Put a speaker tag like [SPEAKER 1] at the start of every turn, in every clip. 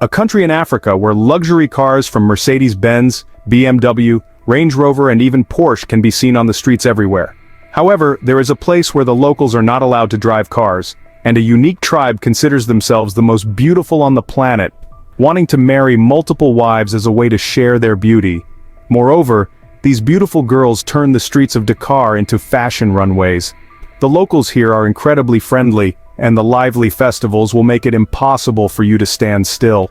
[SPEAKER 1] a country in Africa where luxury cars from Mercedes-Benz, BMW, Range Rover and even Porsche can be seen on the streets everywhere. However, there is a place where the locals are not allowed to drive cars, and a unique tribe considers themselves the most beautiful on the planet, wanting to marry multiple wives as a way to share their beauty. Moreover, these beautiful girls turn the streets of Dakar into fashion runways. The locals here are incredibly friendly, and the lively festivals will make it impossible for you to stand still.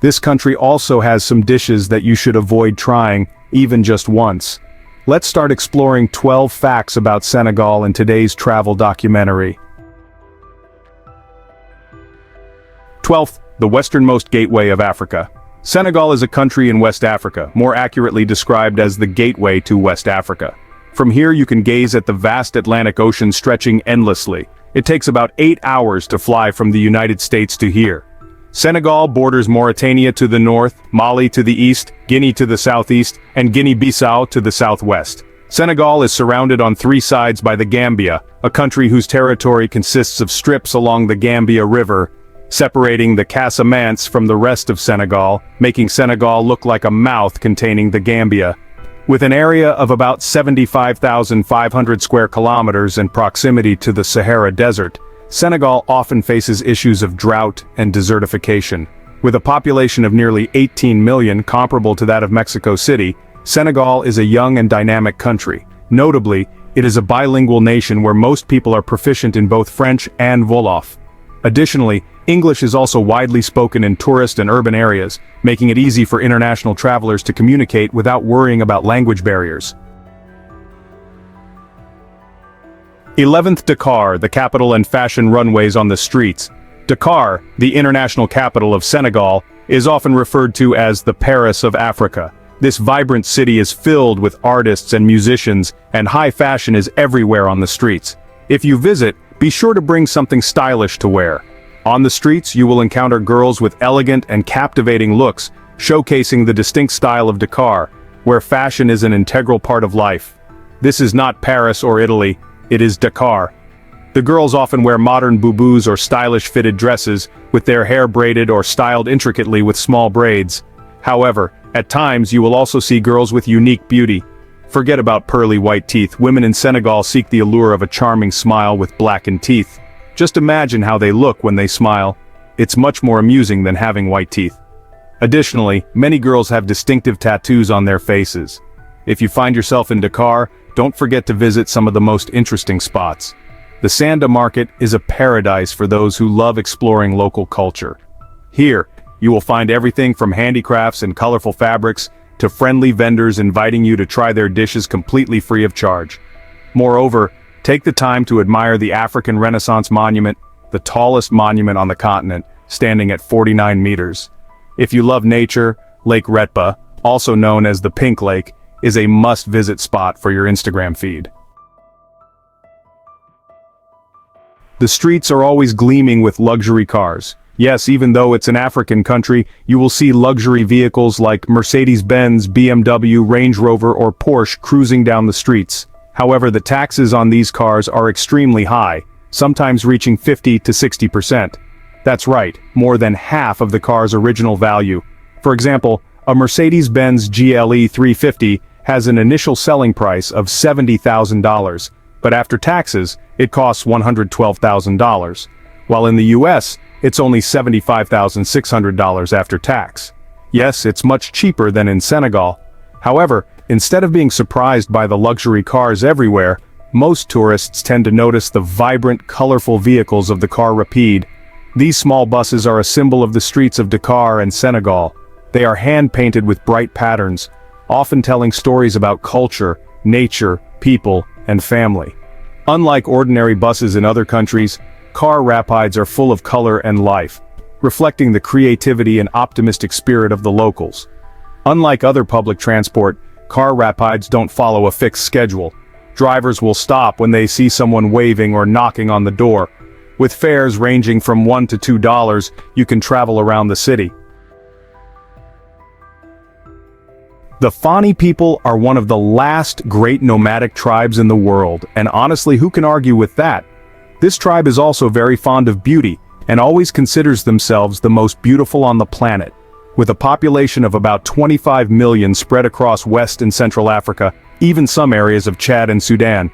[SPEAKER 1] This country also has some dishes that you should avoid trying, even just once. Let's start exploring 12 facts about Senegal in today's travel documentary. 12th, the westernmost gateway of Africa. Senegal is a country in West Africa, more accurately described as the gateway to West Africa. From here you can gaze at the vast Atlantic Ocean stretching endlessly. It takes about 8 hours to fly from the United States to here. Senegal borders Mauritania to the north, Mali to the east, Guinea to the southeast, and Guinea-Bissau to the southwest. Senegal is surrounded on 3 sides by the Gambia, a country whose territory consists of strips along the Gambia River, separating the Casamance from the rest of Senegal, making Senegal look like a mouth containing the Gambia. With an area of about 75,500 square kilometers and proximity to the Sahara Desert, Senegal often faces issues of drought and desertification. With a population of nearly 18 million, comparable to that of Mexico City, Senegal is a young and dynamic country. Notably, it is a bilingual nation where most people are proficient in both French and Wolof. Additionally, English is also widely spoken in tourist and urban areas, making it easy for international travelers to communicate without worrying about language barriers. 11th, Dakar, the capital and fashion runways on the streets. Dakar, the international capital of Senegal, is often referred to as the Paris of Africa. This vibrant city is filled with artists and musicians, and high fashion is everywhere on the streets. If you visit, be sure to bring something stylish to wear. On the streets, you will encounter girls with elegant and captivating looks, showcasing the distinct style of Dakar, where fashion is an integral part of life. This is not Paris or Italy, it is Dakar. The girls often wear modern boubous or stylish fitted dresses, with their hair braided or styled intricately with small braids. However, at times you will also see girls with unique beauty. Forget about pearly white teeth. Women in Senegal seek the allure of a charming smile with blackened teeth. Just imagine how they look when they smile. It's much more amusing than having white teeth. Additionally, many girls have distinctive tattoos on their faces. If you find yourself in Dakar, don't forget to visit some of the most interesting spots. The Sanda Market is a paradise for those who love exploring local culture. Here, you will find everything from handicrafts and colorful fabrics to friendly vendors inviting you to try their dishes completely free of charge. Moreover, take the time to admire the African Renaissance Monument, the tallest monument on the continent, standing at 49 meters. If you love nature, Lake Retba, also known as the Pink Lake, is a must-visit spot for your Instagram feed. The streets are always gleaming with luxury cars. Yes, even though it's an African country, you will see luxury vehicles like Mercedes-Benz, BMW, Range Rover or Porsche cruising down the streets. However, the taxes on these cars are extremely high, sometimes reaching 50 to 60%. That's right, more than half of the car's original value. For example, a Mercedes-Benz GLE 350 has an initial selling price of $70,000, but after taxes, it costs $112,000. While in the US, it's only $75,600 after tax. Yes, it's much cheaper than in Senegal. However, instead of being surprised by the luxury cars everywhere, most tourists tend to notice the vibrant, colorful vehicles of the car rapide. These small buses are a symbol of the streets of Dakar and Senegal. They are hand-painted with bright patterns, often telling stories about culture, nature, people, and family. Unlike ordinary buses in other countries, car rapides are full of color and life, reflecting the creativity and optimistic spirit of the locals. Unlike other public transport, car rapides don't follow a fixed schedule. Drivers will stop when they see someone waving or knocking on the door. With fares ranging from $1 to $2, you can travel around the city. The Fani people are one of the last great nomadic tribes in the world, and honestly, who can argue with that? This tribe is also very fond of beauty, and always considers themselves the most beautiful on the planet. With a population of about 25 million spread across West and Central Africa, even some areas of Chad and Sudan,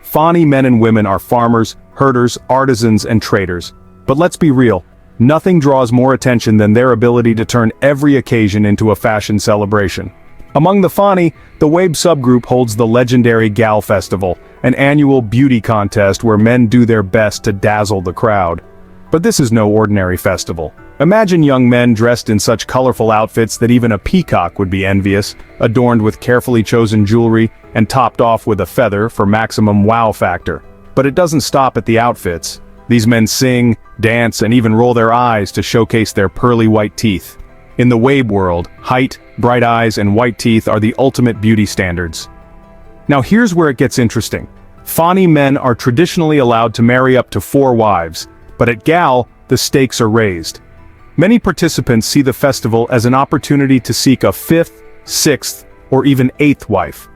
[SPEAKER 1] Fani men and women are farmers, herders, artisans, and traders. But let's be real, nothing draws more attention than their ability to turn every occasion into a fashion celebration. Among the Fani, the Wabe subgroup holds the legendary Gal Festival, an annual beauty contest where men do their best to dazzle the crowd. But this is no ordinary festival. Imagine young men dressed in such colorful outfits that even a peacock would be envious, adorned with carefully chosen jewelry and topped off with a feather for maximum wow factor. But it doesn't stop at the outfits. These men sing, dance, and even roll their eyes to showcase their pearly white teeth. In the Wabe world, height, bright eyes, and white teeth are the ultimate beauty standards. Now here's where it gets interesting. Fani men are traditionally allowed to marry up to 4 wives, but at Gal, the stakes are raised. Many participants see the festival as an opportunity to seek a 5th, 6th, or even 8th wife.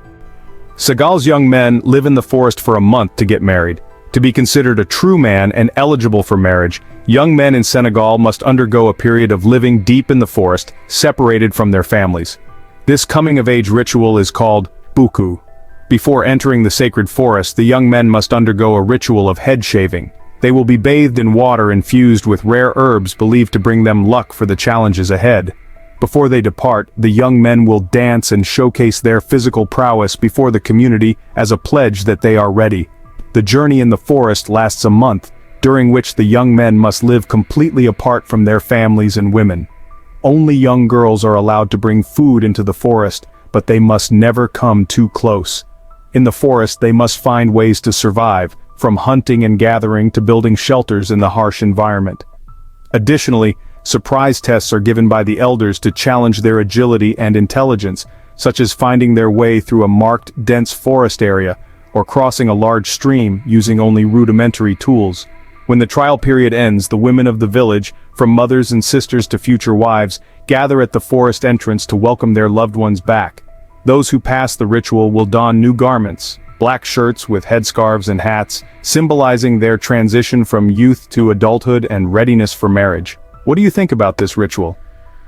[SPEAKER 1] Senegal's young men live in the forest for a month to get married. To be considered a true man and eligible for marriage, young men in Senegal must undergo a period of living deep in the forest, separated from their families. This coming-of-age ritual is called buku. Before entering the sacred forest, the young men must undergo a ritual of head shaving. They will be bathed in water infused with rare herbs believed to bring them luck for the challenges ahead. Before they depart, the young men will dance and showcase their physical prowess before the community as a pledge that they are ready. The journey in the forest lasts a month, during which the young men must live completely apart from their families and women. Only young girls are allowed to bring food into the forest, but they must never come too close. In the forest, they must find ways to survive, from hunting and gathering to building shelters in the harsh environment. Additionally, surprise tests are given by the elders to challenge their agility and intelligence, such as finding their way through a marked, dense forest area, or crossing a large stream using only rudimentary tools. When the trial period ends, the women of the village, from mothers and sisters to future wives, gather at the forest entrance to welcome their loved ones back. Those who pass the ritual will don new garments, black shirts with headscarves and hats, symbolizing their transition from youth to adulthood and readiness for marriage. What do you think about this ritual?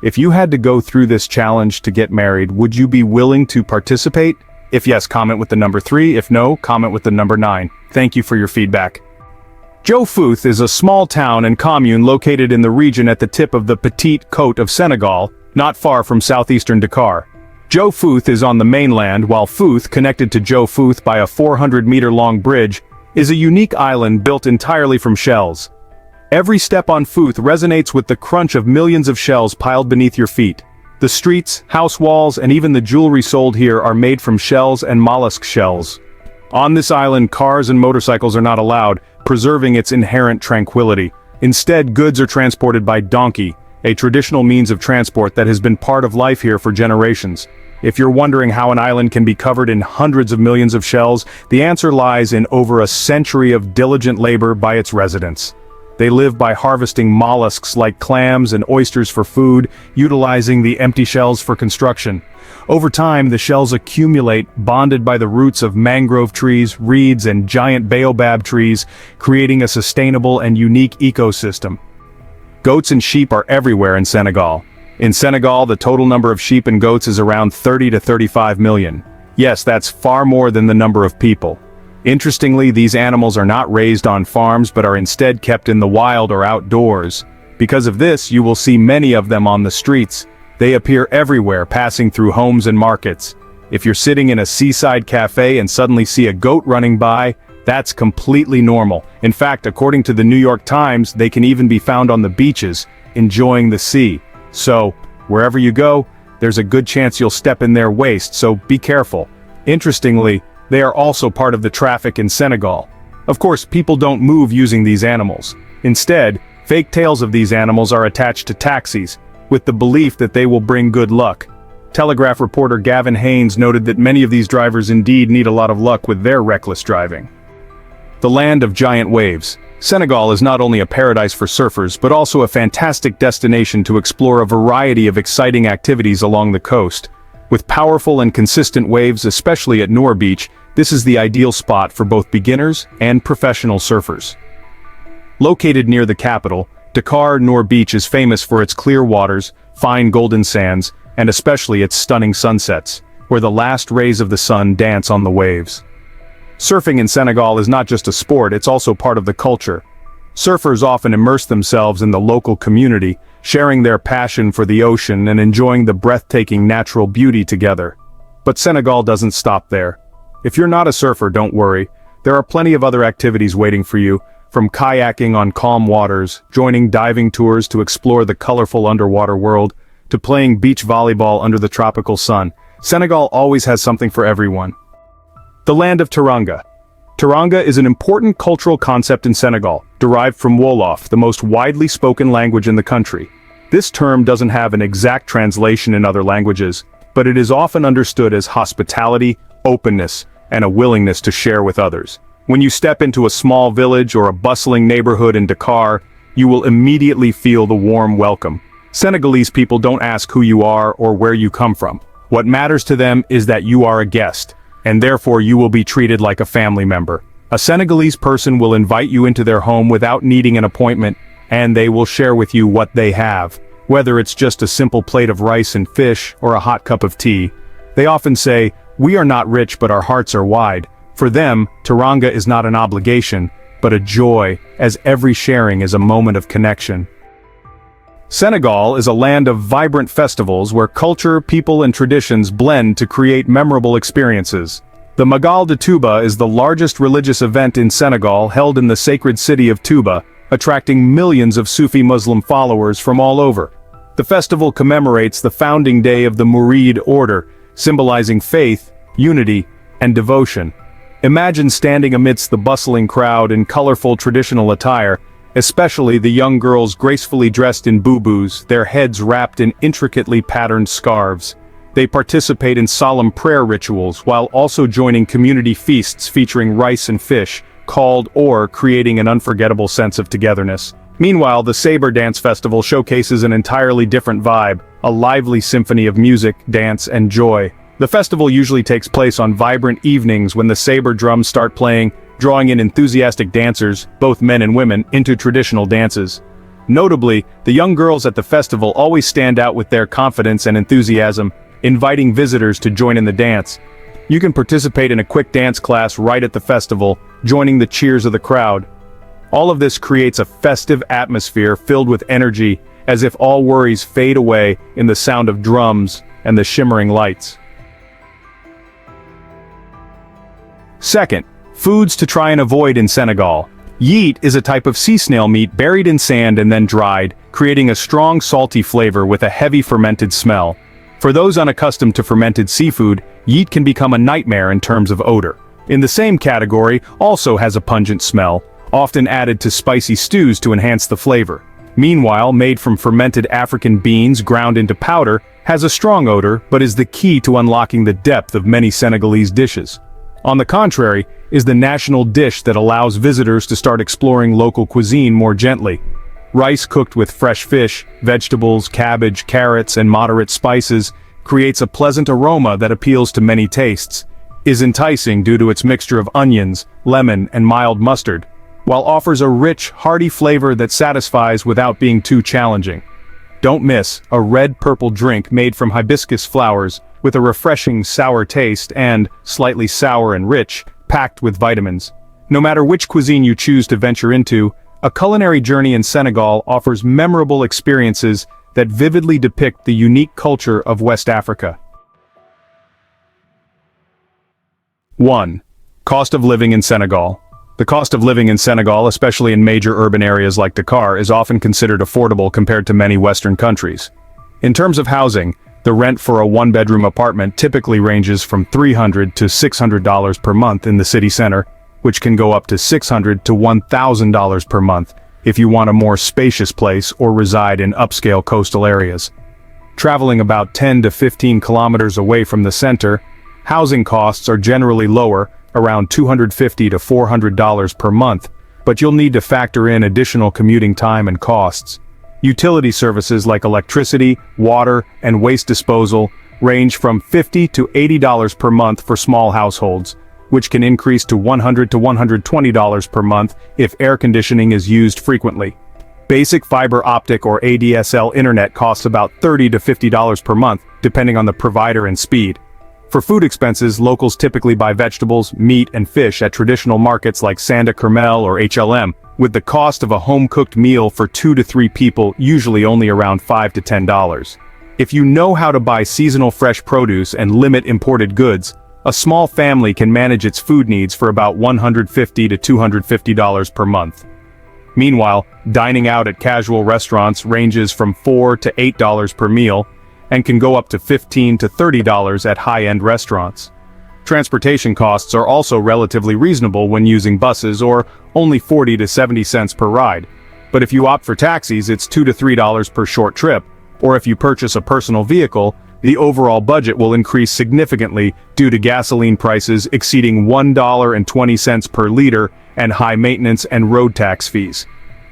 [SPEAKER 1] If you had to go through this challenge to get married, would you be willing to participate? If yes, comment with the number 3. If no, comment with the number 9. Thank you for your feedback. Dioufouth is a small town and commune located in the region at the tip of the Petite Côte of Senegal, not far from southeastern Dakar. Dioufouth is on the mainland, while Fouth, connected to Dioufouth by a 400-meter-long bridge, is a unique island built entirely from shells. Every step on Fouth resonates with the crunch of millions of shells piled beneath your feet. The streets, house walls, and even the jewelry sold here are made from shells and mollusk shells. On this island, cars and motorcycles are not allowed, preserving its inherent tranquility. Instead, goods are transported by donkey, a traditional means of transport that has been part of life here for generations. If you're wondering how an island can be covered in hundreds of millions of shells, the answer lies in over a century of diligent labor by its residents. They live by harvesting mollusks like clams and oysters for food, utilizing the empty shells for construction. Over time, the shells accumulate, bonded by the roots of mangrove trees, reeds, and giant baobab trees, creating a sustainable and unique ecosystem. Goats and sheep are everywhere in Senegal. In Senegal, the total number of sheep and goats is around 30 to 35 million. Yes, that's far more than the number of people. Interestingly, these animals are not raised on farms but are instead kept in the wild or outdoors. Because of this, you will see many of them on the streets. They appear everywhere, passing through homes and markets. If you're sitting in a seaside cafe and suddenly see a goat running by, that's completely normal. In fact, according to the New York Times, they can even be found on the beaches, enjoying the sea. So, wherever you go, there's a good chance you'll step in their waste, so be careful. Interestingly, they are also part of the traffic in Senegal. Of course, people don't move using these animals. Instead, fake tails of these animals are attached to taxis, with the belief that they will bring good luck. Telegraph reporter Gavin Haynes noted that many of these drivers indeed need a lot of luck with their reckless driving. The land of giant waves. Senegal is not only a paradise for surfers, but also a fantastic destination to explore a variety of exciting activities along the coast. With powerful and consistent waves, especially at Noor Beach, this is the ideal spot for both beginners and professional surfers. Located near the capital, Dakar Noor Beach is famous for its clear waters, fine golden sands, and especially its stunning sunsets, where the last rays of the sun dance on the waves. Surfing in Senegal is not just a sport, it's also part of the culture. Surfers often immerse themselves in the local community, sharing their passion for the ocean and enjoying the breathtaking natural beauty together. But Senegal doesn't stop there. If you're not a surfer, don't worry. There are plenty of other activities waiting for you, from kayaking on calm waters, joining diving tours to explore the colorful underwater world, to playing beach volleyball under the tropical sun. Senegal always has something for everyone. The land of Teranga. Teranga is an important cultural concept in Senegal, derived from Wolof, the most widely spoken language in the country. This term doesn't have an exact translation in other languages, but it is often understood as hospitality, openness, and a willingness to share with others. When you step into a small village or a bustling neighborhood in Dakar, you will immediately feel the warm welcome. Senegalese people don't ask who you are or where you come from. What matters to them is that you are a guest, and therefore you will be treated like a family member. A Senegalese person will invite you into their home without needing an appointment, and they will share with you what they have. Whether it's just a simple plate of rice and fish or a hot cup of tea. They often say, "We are not rich but our hearts are wide." For them, Teranga is not an obligation, but a joy, as every sharing is a moment of connection. Senegal is a land of vibrant festivals where culture, people and traditions blend to create memorable experiences. The Magal de Touba is the largest religious event in Senegal, held in the sacred city of Touba, attracting millions of Sufi Muslim followers from all over. The festival commemorates the founding day of the Murid order, symbolizing faith, unity, and devotion. Imagine standing amidst the bustling crowd in colorful traditional attire, especially the young girls gracefully dressed in boubous, their heads wrapped in intricately patterned scarves. They participate in solemn prayer rituals while also joining community feasts featuring rice and fish, called or creating an unforgettable sense of togetherness. Meanwhile, the Sabre Dance Festival showcases an entirely different vibe, a lively symphony of music, dance, and joy. The festival usually takes place on vibrant evenings when the sabre drums start playing, drawing in enthusiastic dancers, both men and women, into traditional dances. Notably, the young girls at the festival always stand out with their confidence and enthusiasm, inviting visitors to join in the dance. You can participate in a quick dance class right at the festival, joining the cheers of the crowd. All of this creates a festive atmosphere filled with energy, as if all worries fade away in the sound of drums and the shimmering lights. Second, foods to try and avoid in Senegal. Yeet is a type of sea snail meat buried in sand and then dried, creating a strong salty flavor with a heavy fermented smell. For those unaccustomed to fermented seafood, yeet can become a nightmare in terms of odor. In the same category, also has a pungent smell, often added to spicy stews to enhance the flavor. Meanwhile, made from fermented African beans ground into powder, has a strong odor but is the key to unlocking the depth of many Senegalese dishes. On the contrary, is the national dish that allows visitors to start exploring local cuisine more gently. Rice cooked with fresh fish, vegetables, cabbage, carrots, and moderate spices creates a pleasant aroma that appeals to many tastes, is enticing due to its mixture of onions, lemon, and mild mustard, while offers a rich, hearty flavor that satisfies without being too challenging. Don't miss a red-purple drink made from hibiscus flowers, with a refreshing sour taste and, slightly sour and rich, packed with vitamins. No matter which cuisine you choose to venture into, a culinary journey in Senegal offers memorable experiences that vividly depict the unique culture of West Africa. 1. Cost of living in Senegal. The cost of living in Senegal, especially in major urban areas like Dakar, is often considered affordable compared to many Western countries. In terms of housing, the rent for a one-bedroom apartment typically ranges from $300 to $600 per month in the city center, which can go up to $600 to $1,000 per month if you want a more spacious place or reside in upscale coastal areas. Traveling about 10 to 15 kilometers away from the center, housing costs are generally lower, around $250 to $400 per month, but you'll need to factor in additional commuting time and costs. Utility services like electricity, water, and waste disposal range from $50 to $80 per month for small households, which can increase to $100 to $120 per month if air conditioning is used frequently. Basic fiber optic or ADSL internet costs about $30 to $50 per month, depending on the provider and speed. For food expenses, locals typically buy vegetables, meat, and fish at traditional markets like Santa Carmel or HLM, with the cost of a home-cooked meal for 2 to 3 people usually only around $5 to $10. If you know how to buy seasonal fresh produce and limit imported goods, a small family can manage its food needs for about $150 to $250 per month. Meanwhile, dining out at casual restaurants ranges from $4 to $8 per meal, and can go up to $15 to $30 at high-end restaurants. Transportation costs are also relatively reasonable when using buses, or only 40 to 70 cents per ride. But if you opt for taxis, it's $2 to $3 per short trip, or if you purchase a personal vehicle, the overall budget will increase significantly due to gasoline prices exceeding $1.20 per liter and high maintenance and road tax fees.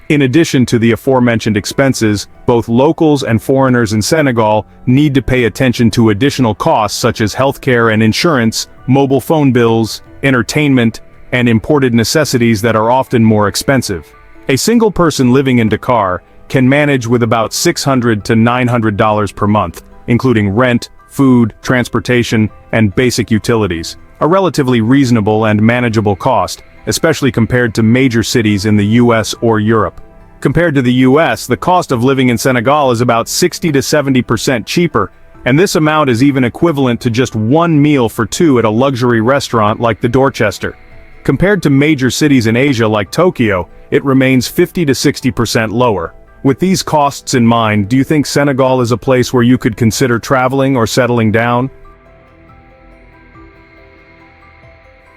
[SPEAKER 1] In addition to the aforementioned expenses, both locals and foreigners in Senegal need to pay attention to additional costs such as healthcare and insurance, mobile phone bills, entertainment, and imported necessities that are often more expensive. A single person living in Dakar can manage with about $600 to $900 per month, including rent, food, transportation, and basic utilities, a relatively reasonable and manageable cost, especially compared to major cities in the US or Europe. Compared to the US, the cost of living in Senegal is about 60 to 70% cheaper, and this amount is even equivalent to just one meal for two at a luxury restaurant like the Dorchester. Compared to major cities in Asia like Tokyo, it remains 50 to 60% lower. With these costs in mind, do you think Senegal is a place where you could consider traveling or settling down?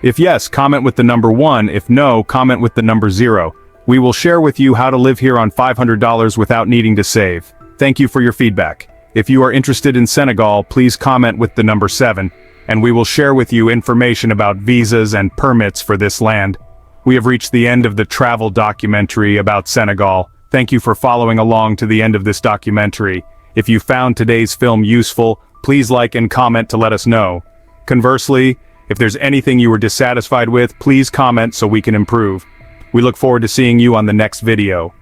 [SPEAKER 1] If yes, comment with the number 1. If no, comment with the number 0. We will share with you how to live here on $500 without needing to save. Thank you for your feedback. If you are interested in Senegal, please comment with the number 7, and we will share with you information about visas and permits for this land. We have reached the end of the travel documentary about Senegal. Thank you for following along to the end of this documentary. If you found today's film useful, please like and comment to let us know. Conversely, if there's anything you were dissatisfied with, please comment so we can improve. We look forward to seeing you on the next video.